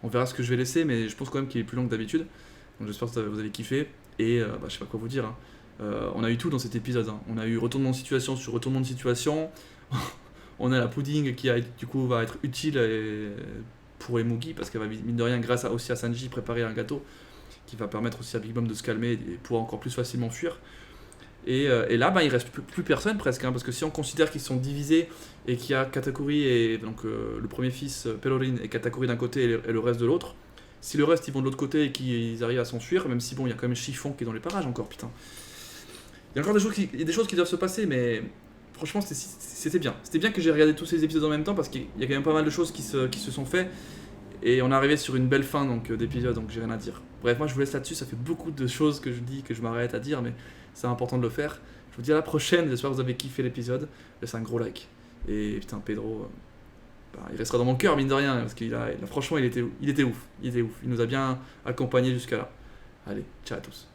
A: On verra ce que je vais laisser, mais je pense quand même qu'il est plus long que d'habitude. Donc j'espère que vous avez kiffé. Et je sais pas quoi vous dire. Hein. On a eu tout dans cet épisode. Hein. On a eu retournement de situation sur retournement de situation. On a la pudding qui du coup va être utile pour Emugi, parce qu'elle va mine de rien, grâce aussi à Sanji, préparer un gâteau qui va permettre aussi à Big Mom de se calmer et pouvoir encore plus facilement fuir. Et là, il reste plus personne presque, hein, parce que si on considère qu'ils sont divisés et qu'il y a Katakuri et donc le premier fils Pelorin et Katakuri d'un côté et le reste de l'autre, si le reste ils vont de l'autre côté et qu'ils arrivent à s'enfuir, même si bon, il y a quand même Chiffon qui est dans les parages encore, putain. Il y a encore il y a des choses qui doivent se passer, mais franchement c'était bien. C'était bien que j'ai regardé tous ces épisodes en même temps parce qu'il y a quand même pas mal de choses qui se sont faites. Et on est arrivé sur une belle fin d'épisode, donc j'ai rien à dire. Bref, moi je vous laisse là-dessus, ça fait beaucoup de choses que je dis, que je m'arrête à dire, mais c'est important de le faire. Je vous dis à la prochaine, j'espère que vous avez kiffé l'épisode. Laissez un gros like. Et putain, Pedro, il restera dans mon cœur, mine de rien, parce franchement, il était ouf. Il nous a bien accompagnés jusqu'à là. Allez, ciao à tous.